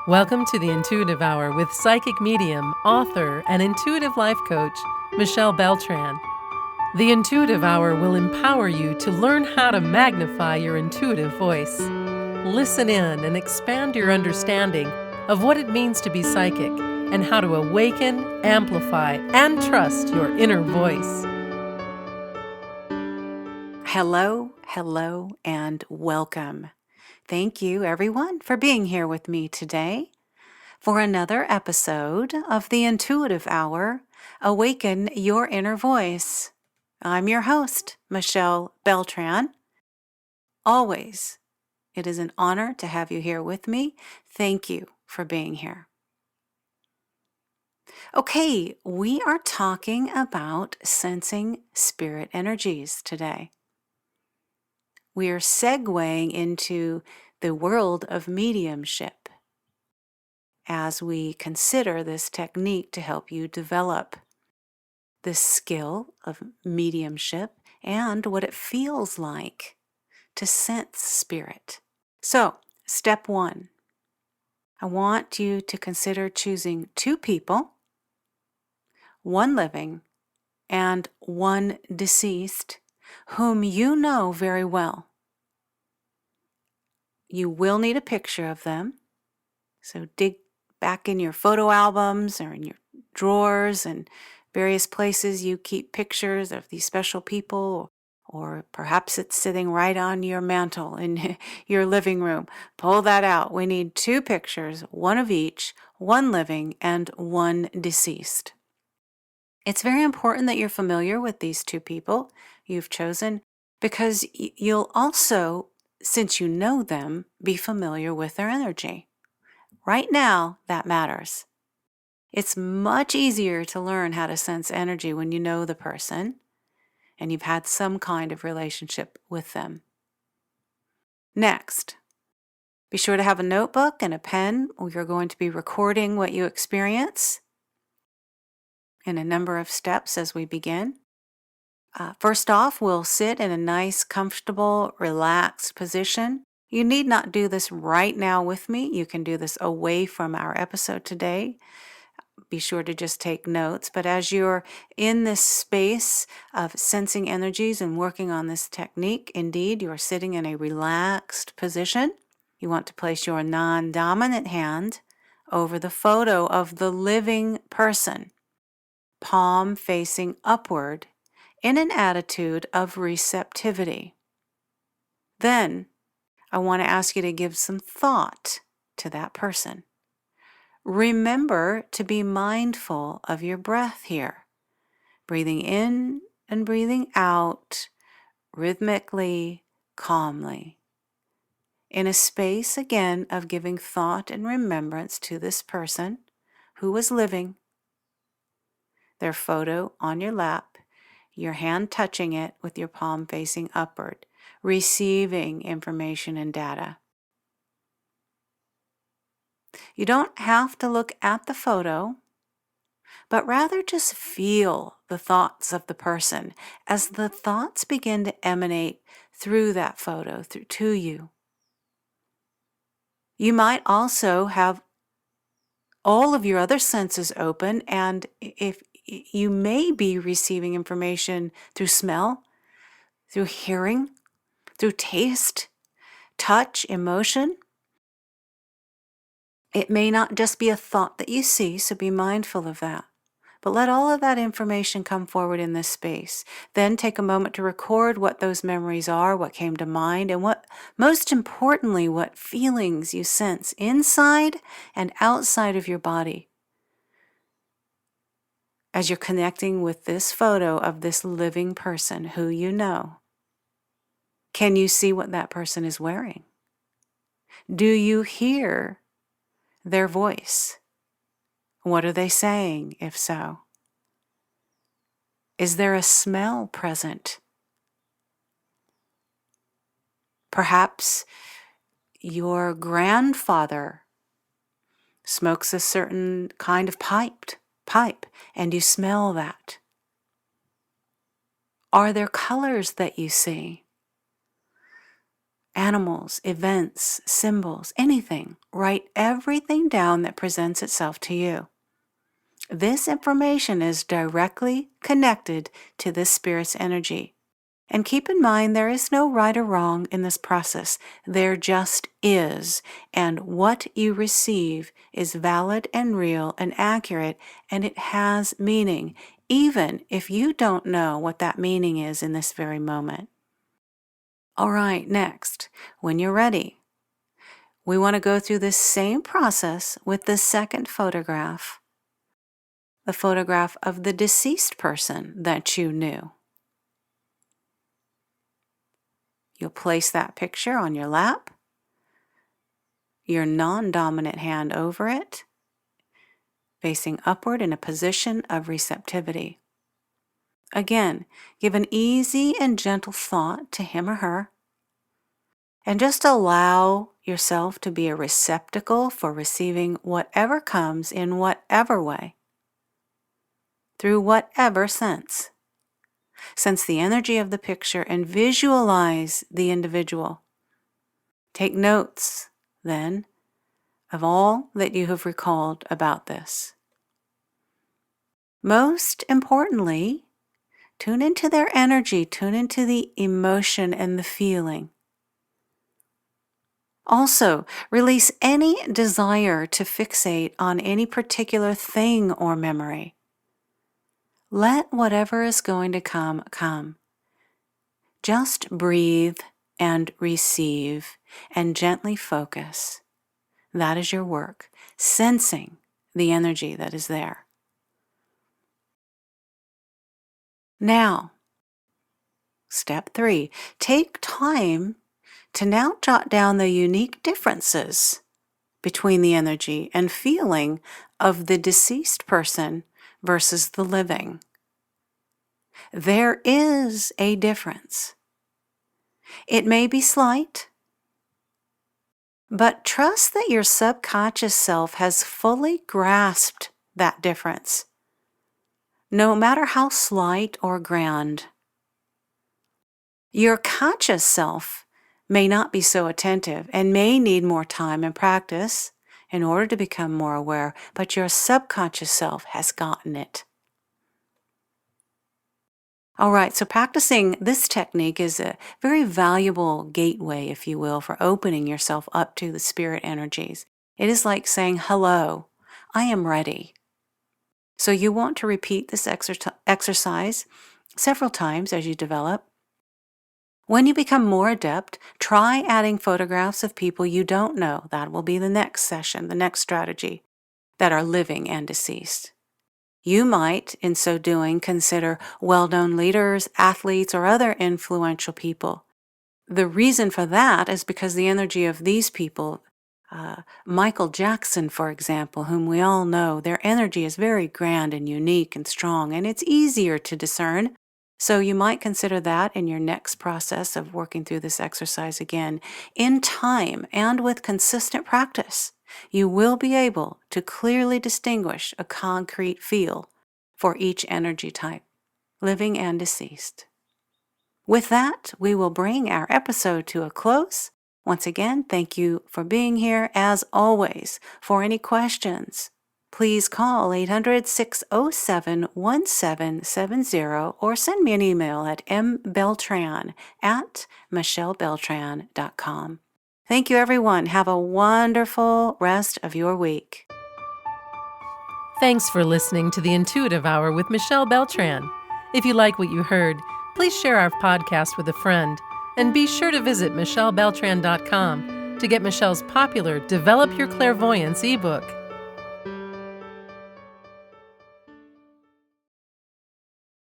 Welcome to the Intuitive Hour with psychic medium, author, and intuitive life coach, Michelle Beltran. The Intuitive Hour will empower you to learn how to magnify your intuitive voice. Listen in and expand your understanding of what it means to be psychic and how to awaken, amplify, and trust your inner voice. Hello, and welcome. Thank you, everyone, for being here with me today for another episode of the Intuitive Hour, Awaken Your Inner Voice. I'm your host, Michelle Beltran. Always, it is an honor to have you here with me. Thank you for being here. Okay, we are talking about sensing spirit energies today. We are segueing into the world of mediumship as we consider this technique to help you develop this skill of mediumship and what it feels like to sense spirit. So, step one, I want you to consider choosing two people, one living and one deceased, whom you know very well. You will need a picture of them, so dig back in your photo albums or in your drawers and various places you keep pictures of these special people, or perhaps it's sitting right on your mantle in your living room. Pull that out. We need two pictures, one of each, one living and one deceased. It's very important that you're familiar with these two people you've chosen, because you'll also, since you know them, be familiar with their energy. Right now, that matters. It's much easier to learn how to sense energy when you know the person and you've had some kind of relationship with them. Next, be sure to have a notebook and a pen. You're going to be recording what you experience in a number of steps as we begin. First off, we'll sit in a nice, comfortable, relaxed position. You need not do this right now with me. You can do this away from our episode today. Be sure to just take notes. But as you're in this space of sensing energies and working on this technique, indeed, you're sitting in a relaxed position. You want to place your non-dominant hand over the photo of the living person, palm facing upward, in an attitude of receptivity. Then, I want to ask you to give some thought to that person. Remember to be mindful of your breath here, breathing in and breathing out rhythmically, calmly, in a space again of giving thought and remembrance to this person who was living, their photo on your lap, your hand touching it with your palm facing upward, receiving information and data. You don't have to look at the photo, but rather just feel the thoughts of the person as the thoughts begin to emanate through that photo, to you. You might also have all of your other senses open, and if you may be receiving information through smell, through hearing, through taste, touch, emotion. It may not just be a thought that you see, so be mindful of that. But let all of that information come forward in this space. Then take a moment to record what those memories are, what came to mind, and what, most importantly, what feelings you sense inside and outside of your body as you're connecting with this photo of this living person who you know. Can you see what that person is wearing? Do you hear their voice? What are they saying, if so? Is there a smell present? Perhaps your grandfather smokes a certain kind of pipe, and you smell that. Are there colors that you see? animals, events, symbols, anything. Write everything down that presents itself to you. This information is directly connected to this spirit's energy. And keep in mind, there is no right or wrong in this process. There just is. And what you receive is valid and real and accurate, and it has meaning, even if you don't know what that meaning is in this very moment. All right, next, when you're ready, we want to go through this same process with the second photograph, the photograph of the deceased person that you knew. You'll place that picture on your lap, your non-dominant hand over it, facing upward in a position of receptivity. Again, give an easy and gentle thought to him or her, and just allow yourself to be a receptacle for receiving whatever comes in whatever way, through whatever sense. Sense the energy of the picture and visualize the individual. Take notes, then, of all that you have recalled about this. Most importantly, tune into their energy, tune into the emotion and the feeling. Also, release any desire to fixate on any particular thing or memory. Let whatever is going to come, come. Just breathe and receive and gently focus. That is your work, sensing the energy that is there. Now, step 3, take time to now jot down the unique differences between the energy and feeling of the deceased person versus the living. There is a difference. It may be slight, but trust that your subconscious self has fully grasped that difference, no matter how slight or grand. Your conscious self may not be so attentive and may need more time and practice in order to become more aware, but your subconscious self has gotten it. All right, so practicing this technique is a very valuable gateway, if you will, for opening yourself up to the spirit energies. It is like saying, hello, I am ready. So you want to repeat this exercise several times as you develop. When you become more adept, try adding photographs of people you don't know. That will be the next session, the next strategy, that are living and deceased. You might, in so doing, consider well-known leaders, athletes, or other influential people. The reason for that is because the energy of these people, Michael Jackson, for example, whom we all know, their energy is very grand and unique and strong, and it's easier to discern. So you might consider that in your next process of working through this exercise again. In time and with consistent practice, you will be able to clearly distinguish a concrete feel for each energy type, living and deceased. With that, we will bring our episode to a close. Once again, thank you for being here. As always, for any questions, please call 800-607-1770 or send me an email at mbeltran@michellebeltran.com. Thank you, everyone. Have a wonderful rest of your week. Thanks for listening to the Intuitive Hour with Michelle Beltran. If you like what you heard, please share our podcast with a friend. And be sure to visit michellebeltran.com to get Michelle's popular Develop Your Clairvoyance ebook.